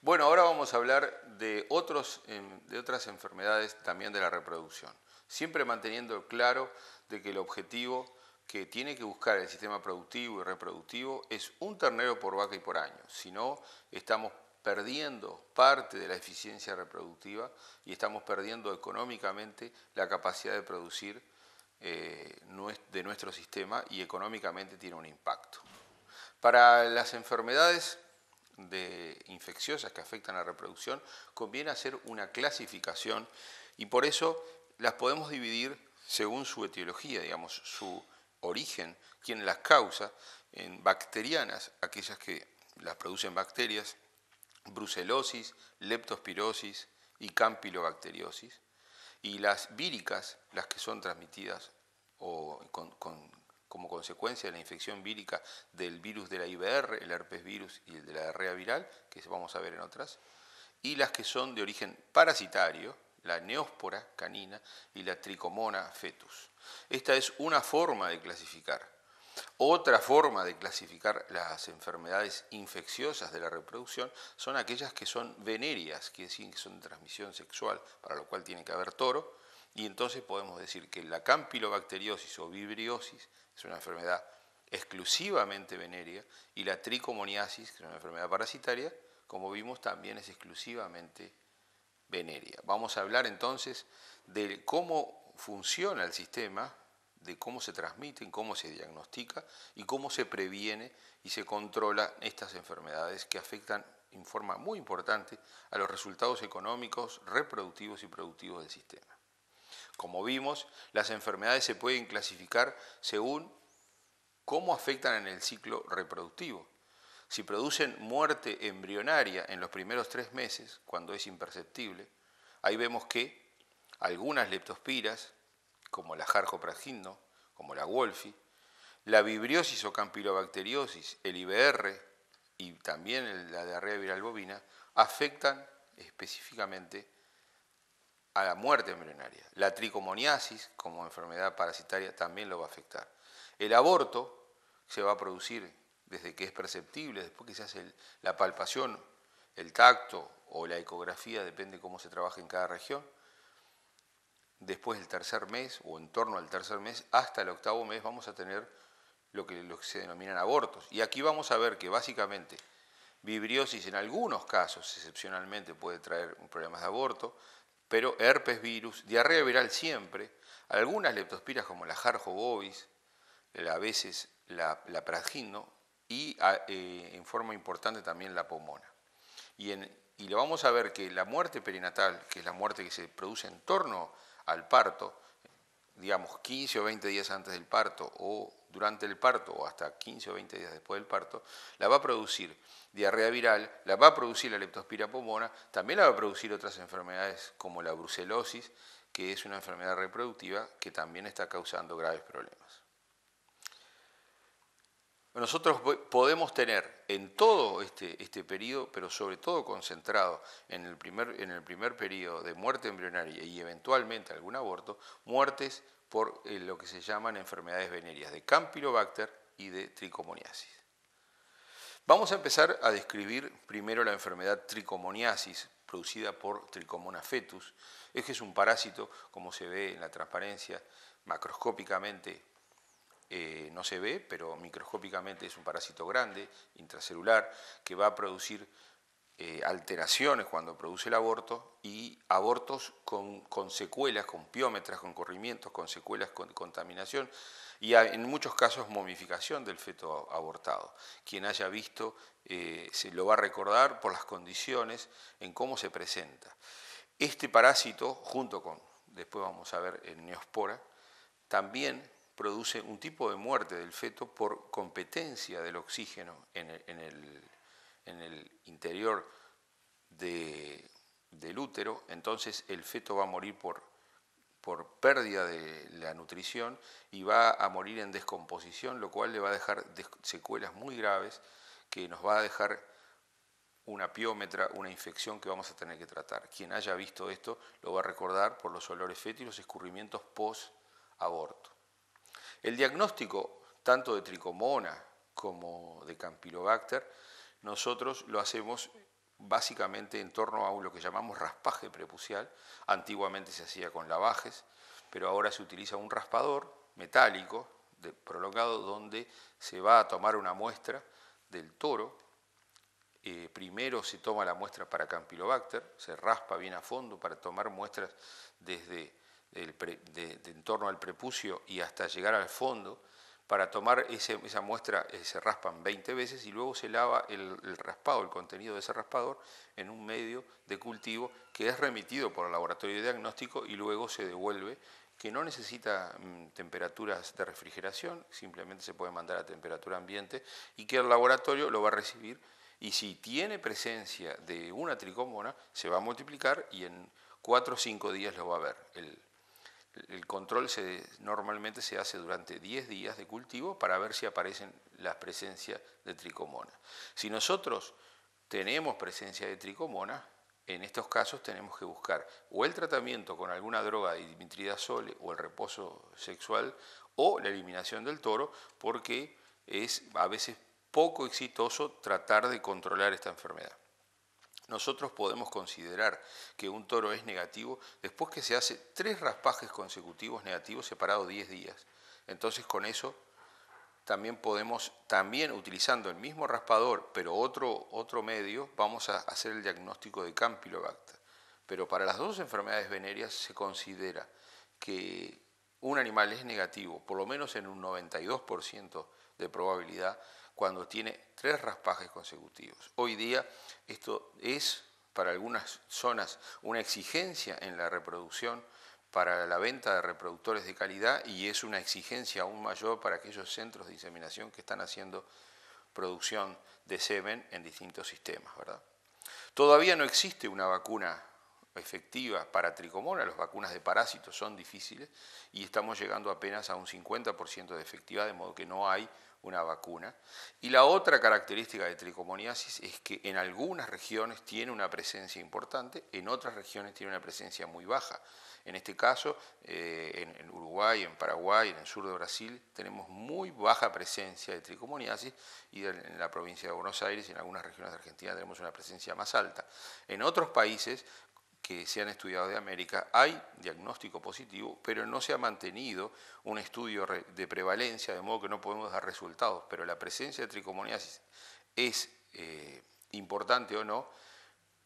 Bueno, ahora vamos a hablar de otras enfermedades también de la reproducción. Siempre manteniendo claro de que el objetivo que tiene que buscar el sistema productivo y reproductivo es un ternero por vaca y por año. Si no, estamos perdiendo parte de la eficiencia reproductiva y estamos perdiendo económicamente la capacidad de producir de nuestro sistema, y económicamente tiene un impacto. Para las enfermedades infecciosas que afectan a la reproducción, conviene hacer una clasificación, y por eso las podemos dividir según su etiología, digamos, su origen, quién las causa, en bacterianas, aquellas que las producen bacterias, brucelosis, leptospirosis y campylobacteriosis, y las víricas, las que son transmitidas o como consecuencia de la infección vírica del virus de la IBR, el herpes virus y el de la diarrea viral, que vamos a ver en otras, y las que son de origen parasitario, la neospora canina y la tricomona fetus. Esta es una forma de clasificar. Otra forma de clasificar las enfermedades infecciosas de la reproducción son aquellas que son venéreas, que decir que son de transmisión sexual, para lo cual tiene que haber toro, y entonces podemos decir que la campylobacteriosis o vibriosis es una enfermedad exclusivamente venérea, y la tricomoniasis, que es una enfermedad parasitaria, como vimos, también es exclusivamente venérea. Vamos a hablar entonces de cómo funciona el sistema, de cómo se transmiten, cómo se diagnostica y cómo se previene y se controla estas enfermedades que afectan en forma muy importante a los resultados económicos, reproductivos y productivos del sistema. Como vimos, las enfermedades se pueden clasificar según cómo afectan en el ciclo reproductivo. Si producen muerte embrionaria en los primeros 3 meses, cuando es imperceptible, ahí vemos que algunas leptospiras, como la Charcot-Bradgindno, como la Wolffi, la vibriosis o campylobacteriosis, el IBR y también la diarrea viral bovina, afectan específicamente a la muerte embrionaria. La tricomoniasis, como enfermedad parasitaria, también lo va a afectar. El aborto se va a producir desde que es perceptible, después que se hace la palpación, el tacto o la ecografía, depende cómo se trabaje en cada región. Después del tercer mes o en torno al tercer mes hasta el octavo mes vamos a tener lo que se denominan abortos. Y aquí vamos a ver que básicamente vibriosis en algunos casos excepcionalmente puede traer problemas de aborto, pero herpes virus, diarrea viral siempre, algunas leptospiras como la Charcot bovis, a veces la Bradgindno y en forma importante también la pomona. Y le vamos a ver que la muerte perinatal, que es la muerte que se produce en torno al parto, digamos 15 o 20 días antes del parto o durante el parto o hasta 15 o 20 días después del parto, la va a producir diarrea viral, la va a producir la leptospira pomona, también la va a producir otras enfermedades como la brucelosis, que es una enfermedad reproductiva que también está causando graves problemas. Nosotros podemos tener en todo este periodo, pero sobre todo concentrado en el primer periodo de muerte embrionaria y eventualmente algún aborto, muertes por lo que se llaman enfermedades venéreas de Campylobacter y de tricomoniasis. Vamos a empezar a describir primero la enfermedad tricomoniasis, producida por Tricomona fetus. Este es un parásito, como se ve en la transparencia, macroscópicamente no se ve, pero microscópicamente es un parásito grande, intracelular, que va a producir alteraciones cuando produce el aborto, y abortos con secuelas, con piómetras, con corrimientos, con secuelas con contaminación, y en muchos casos momificación del feto abortado. Quien haya visto se lo va a recordar por las condiciones en cómo se presenta. Este parásito, junto con, después vamos a ver el neospora, también produce un tipo de muerte del feto por competencia del oxígeno en el interior del útero. Entonces el feto va a morir por pérdida de la nutrición y va a morir en descomposición, lo cual le va a dejar secuelas muy graves que nos va a dejar una piómetra, una infección que vamos a tener que tratar. Quien haya visto esto lo va a recordar por los olores fétidos y los escurrimientos post-aborto. El diagnóstico tanto de tricomona como de Campylobacter nosotros lo hacemos básicamente en torno a lo que llamamos raspaje prepucial. Antiguamente se hacía con lavajes, pero ahora se utiliza un raspador metálico prolongado donde se va a tomar una muestra del toro. Primero se toma la muestra para Campylobacter, se raspa bien a fondo para tomar muestras desde en torno al prepucio y hasta llegar al fondo. Para tomar esa muestra se raspan 20 veces y luego se lava el raspado, el contenido de ese raspador, en un medio de cultivo que es remitido por el laboratorio de diagnóstico y luego se devuelve, que no necesita temperaturas de refrigeración, simplemente se puede mandar a temperatura ambiente y que el laboratorio lo va a recibir, y si tiene presencia de una tricómona se va a multiplicar y en 4 o 5 días lo va a ver. El control normalmente se hace durante 10 días de cultivo para ver si aparecen las presencias de tricomona. Si nosotros tenemos presencia de tricomona, en estos casos tenemos que buscar o el tratamiento con alguna droga de dimetridazole o el reposo sexual o la eliminación del toro, porque es a veces poco exitoso tratar de controlar esta enfermedad. Nosotros podemos considerar que un toro es negativo después que se hace 3 raspajes consecutivos negativos separados 10 días. Entonces con eso también podemos, utilizando el mismo raspador, pero otro medio, vamos a hacer el diagnóstico de Campylobacter. Pero para las dos enfermedades venéreas se considera que un animal es negativo, por lo menos en un 92% de probabilidad, cuando tiene 3 raspajes consecutivos. Hoy día esto es para algunas zonas una exigencia en la reproducción para la venta de reproductores de calidad y es una exigencia aún mayor para aquellos centros de inseminación que están haciendo producción de semen en distintos sistemas, ¿verdad? Todavía no existe una vacuna efectiva para tricomona, las vacunas de parásitos son difíciles y estamos llegando apenas a un 50% de efectividad, de modo que no hay una vacuna. Y la otra característica de tricomoniasis es que en algunas regiones tiene una presencia importante, en otras regiones tiene una presencia muy baja. En este caso, en Uruguay, en Paraguay, en el sur de Brasil, tenemos muy baja presencia de tricomoniasis y en la provincia de Buenos Aires y en algunas regiones de Argentina tenemos una presencia más alta. En otros países que se han estudiado de América hay diagnóstico positivo, pero no se ha mantenido un estudio de prevalencia, de modo que no podemos dar resultados, pero la presencia de tricomoniasis es importante o no,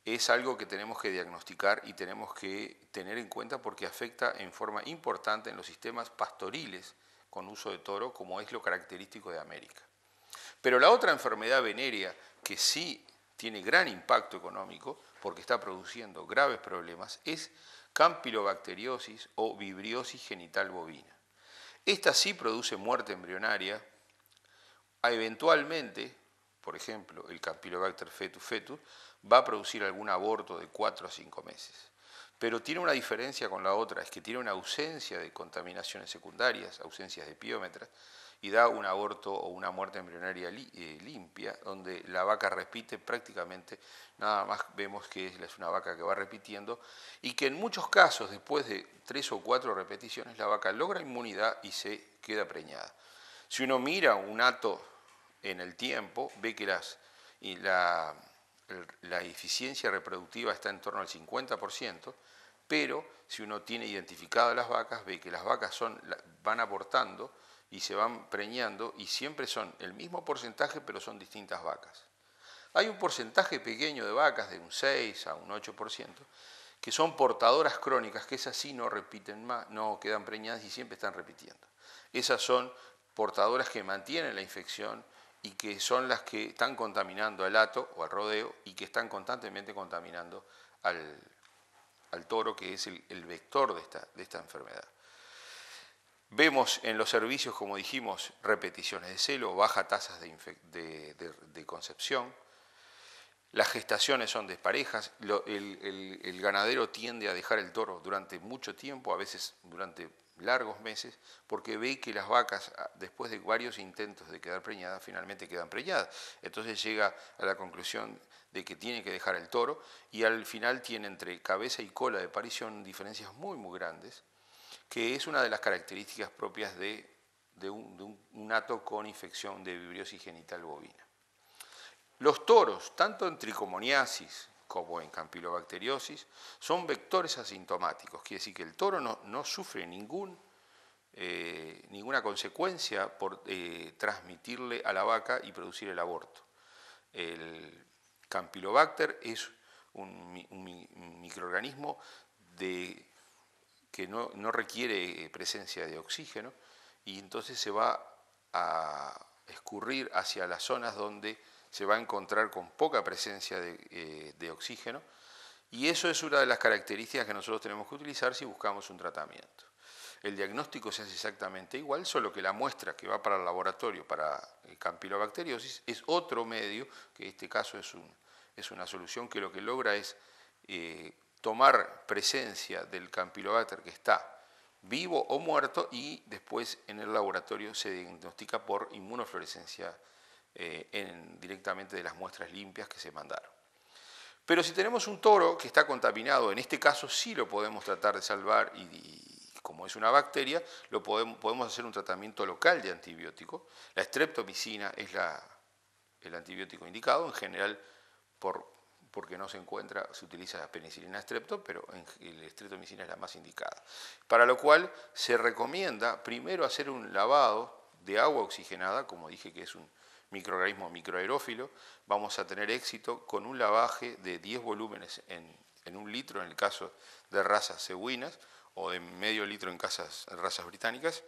es algo que tenemos que diagnosticar y tenemos que tener en cuenta porque afecta en forma importante en los sistemas pastoriles con uso de toro, como es lo característico de América. Pero la otra enfermedad venérea que sí tiene gran impacto económico, porque está produciendo graves problemas, es campylobacteriosis o vibriosis genital bovina. Esta sí produce muerte embrionaria, eventualmente, por ejemplo, el Campylobacter fetus va a producir algún aborto de 4 a 5 meses. Pero tiene una diferencia con la otra, es que tiene una ausencia de contaminaciones secundarias, ausencias de piómetras, y da un aborto o una muerte embrionaria limpia, donde la vaca repite prácticamente, nada más vemos que es una vaca que va repitiendo, y que en muchos casos, después de 3 o 4 repeticiones, la vaca logra inmunidad y se queda preñada. Si uno mira un hato en el tiempo, ve que la eficiencia reproductiva está en torno al 50%, pero si uno tiene identificadas las vacas, ve que las vacas van abortando y se van preñando y siempre son el mismo porcentaje, pero son distintas vacas. Hay un porcentaje pequeño de vacas, de un 6 a un 8%, que son portadoras crónicas, que esas sí no repiten más, no quedan preñadas y siempre están repitiendo. Esas son portadoras que mantienen la infección y que son las que están contaminando al hato o al rodeo y que están constantemente contaminando al toro, que es el vector de esta enfermedad. Vemos en los servicios, como dijimos, repeticiones de celo, bajas tasas de concepción. Las gestaciones son desparejas, el ganadero tiende a dejar el toro durante mucho tiempo, a veces durante largos meses, porque ve que las vacas, después de varios intentos de quedar preñadas, finalmente quedan preñadas. Entonces llega a la conclusión de que tiene que dejar el toro y al final tiene entre cabeza y cola de parición diferencias muy, muy grandes, que es una de las características propias de un hato con infección de vibriosis genital bovina. Los toros, tanto en tricomoniasis como en campylobacteriosis, son vectores asintomáticos. Quiere decir que el toro no sufre ninguna consecuencia por transmitirle a la vaca y producir el aborto. El Campylobacter es un microorganismo que no requiere presencia de oxígeno y entonces se va a escurrir hacia las zonas donde se va a encontrar con poca presencia de oxígeno, y eso es una de las características que nosotros tenemos que utilizar si buscamos un tratamiento. El diagnóstico se hace exactamente igual, solo que la muestra que va para el laboratorio para campylobacteriosis es otro medio, que en este caso es una solución que lo que logra es tomar presencia del Campylobacter que está vivo o muerto y después en el laboratorio se diagnostica por inmunofluorescencia directamente de las muestras limpias que se mandaron. Pero si tenemos un toro que está contaminado, en este caso sí lo podemos tratar de salvar y como es una bacteria, podemos hacer un tratamiento local de antibiótico. La streptomicina es el antibiótico indicado, en general porque no se utiliza la penicilina strepto, pero la streptomicina es la más indicada. Para lo cual se recomienda primero hacer un lavado de agua oxigenada, como dije que es un microorganismo microaerófilo. Vamos a tener éxito con un lavaje de 10 volúmenes en 1 litro en el caso de razas cebuinas, o de medio litro en razas británicas,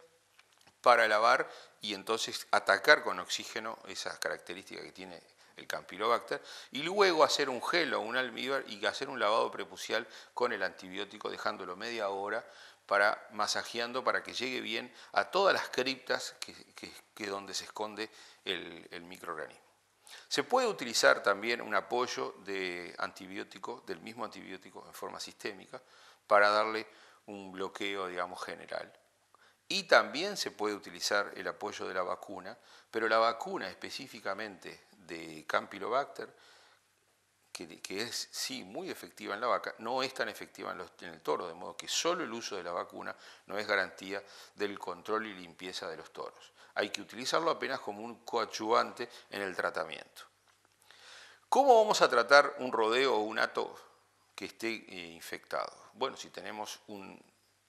para lavar y entonces atacar con oxígeno esas características que tiene el Campylobacter, y luego hacer un gel o un almíbar y hacer un lavado prepucial con el antibiótico, dejándolo media hora masajeando para que llegue bien a todas las criptas que donde se esconde el microorganismo. Se puede utilizar también un apoyo de antibiótico, del mismo antibiótico en forma sistémica, para darle un bloqueo, digamos, general. Y también se puede utilizar el apoyo de la vacuna, pero la vacuna específicamente de Campylobacter, que es sí muy efectiva en la vaca, no es tan efectiva en el toro, de modo que solo el uso de la vacuna no es garantía del control y limpieza de los toros. Hay que utilizarlo apenas como un coadyuvante en el tratamiento. ¿Cómo vamos a tratar un rodeo o un hato que esté infectado? Bueno,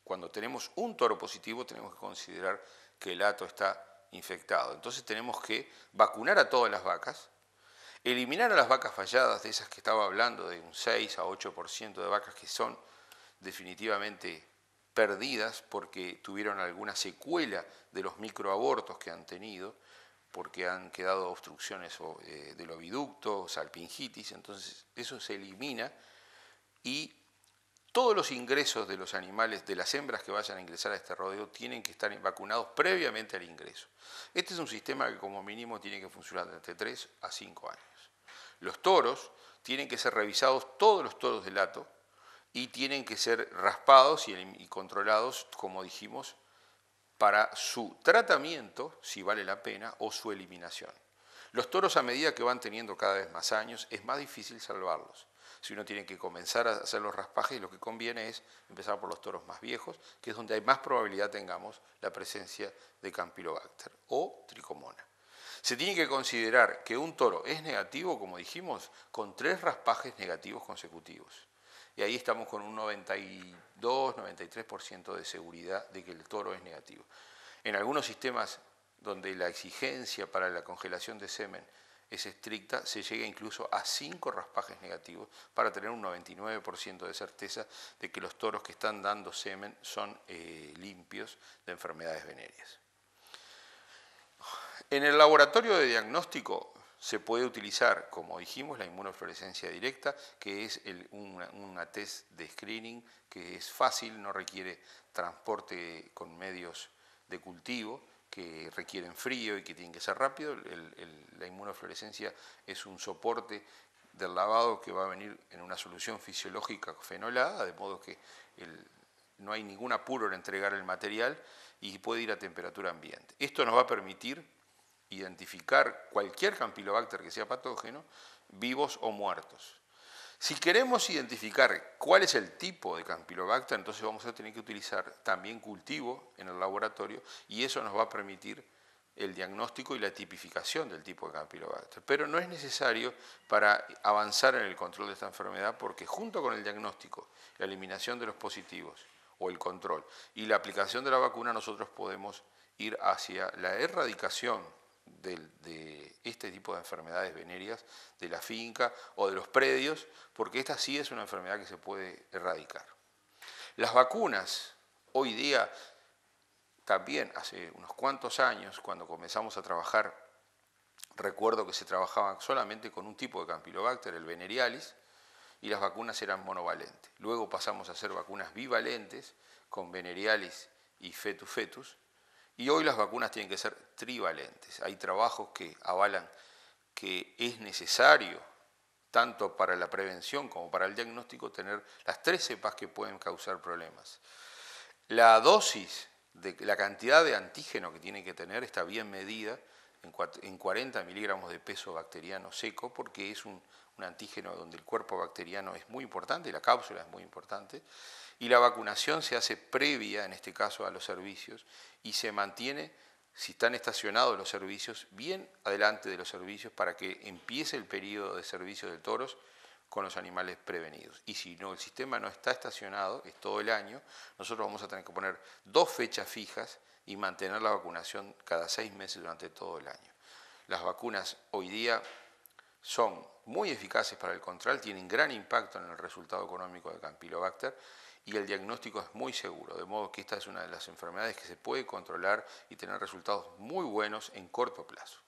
cuando tenemos un toro positivo tenemos que considerar que el hato está infectado. Entonces tenemos que vacunar a todas las vacas, eliminar a las vacas falladas, de esas que estaba hablando, de un 6 a 8% de vacas que son definitivamente perdidas porque tuvieron alguna secuela de los microabortos que han tenido, porque han quedado obstrucciones del oviducto, salpingitis, entonces eso se elimina y todos los ingresos de los animales, de las hembras que vayan a ingresar a este rodeo, tienen que estar vacunados previamente al ingreso. Este es un sistema que como mínimo tiene que funcionar de entre 3 a 5 años. Los toros tienen que ser revisados, todos los toros del hato, y tienen que ser raspados y controlados, como dijimos, para su tratamiento, si vale la pena, o su eliminación. Los toros, a medida que van teniendo cada vez más años, es más difícil salvarlos. Si uno tiene que comenzar a hacer los raspajes, lo que conviene es empezar por los toros más viejos, que es donde hay más probabilidad tengamos la presencia de Campylobacter o tricomona. Se tiene que considerar que un toro es negativo, como dijimos, con 3 raspajes negativos consecutivos. Y ahí estamos con un 92-93% de seguridad de que el toro es negativo. En algunos sistemas donde la exigencia para la congelación de semen es estricta, se llega incluso a 5 raspajes negativos para tener un 99% de certeza de que los toros que están dando semen son limpios de enfermedades venéreas. En el laboratorio de diagnóstico se puede utilizar, como dijimos, la inmunofluorescencia directa, que es una test de screening que es fácil, no requiere transporte con medios de cultivo, que requieren frío y que tienen que ser rápido. La inmunofluorescencia es un soporte del lavado que va a venir en una solución fisiológica fenolada, de modo que no hay ningún apuro en entregar el material y puede ir a temperatura ambiente. Esto nos va a permitir identificar cualquier Campylobacter que sea patógeno, vivos o muertos. Si queremos identificar cuál es el tipo de Campylobacter, entonces vamos a tener que utilizar también cultivo en el laboratorio y eso nos va a permitir el diagnóstico y la tipificación del tipo de Campylobacter. Pero no es necesario para avanzar en el control de esta enfermedad porque junto con el diagnóstico, la eliminación de los positivos o el control y la aplicación de la vacuna nosotros podemos ir hacia la erradicación de este tipo de enfermedades venéreas de la finca o de los predios, porque esta sí es una enfermedad que se puede erradicar. Las vacunas, hoy día, también hace unos cuantos años, cuando comenzamos a trabajar, recuerdo que se trabajaba solamente con un tipo de Campylobacter, el Venerialis, y las vacunas eran monovalentes. Luego pasamos a hacer vacunas bivalentes con Venerialis y Fetus fetus, y hoy las vacunas tienen que ser trivalentes. Hay trabajos que avalan que es necesario, tanto para la prevención como para el diagnóstico, tener las 3 cepas que pueden causar problemas. La dosis, la cantidad de antígeno que tiene que tener está bien medida en 40 miligramos de peso bacteriano seco, porque es un antígeno donde el cuerpo bacteriano es muy importante, la cápsula es muy importante, y la vacunación se hace previa, en este caso, a los servicios, y se mantiene, si están estacionados los servicios, bien adelante de los servicios para que empiece el periodo de servicio de toros con los animales prevenidos. Y si no, el sistema no está estacionado, es todo el año, nosotros vamos a tener que poner 2 fechas fijas y mantener la vacunación cada 6 meses durante todo el año. Las vacunas hoy día son muy eficaces para el control, tienen gran impacto en el resultado económico de Campylobacter y el diagnóstico es muy seguro, de modo que esta es una de las enfermedades que se puede controlar y tener resultados muy buenos en corto plazo.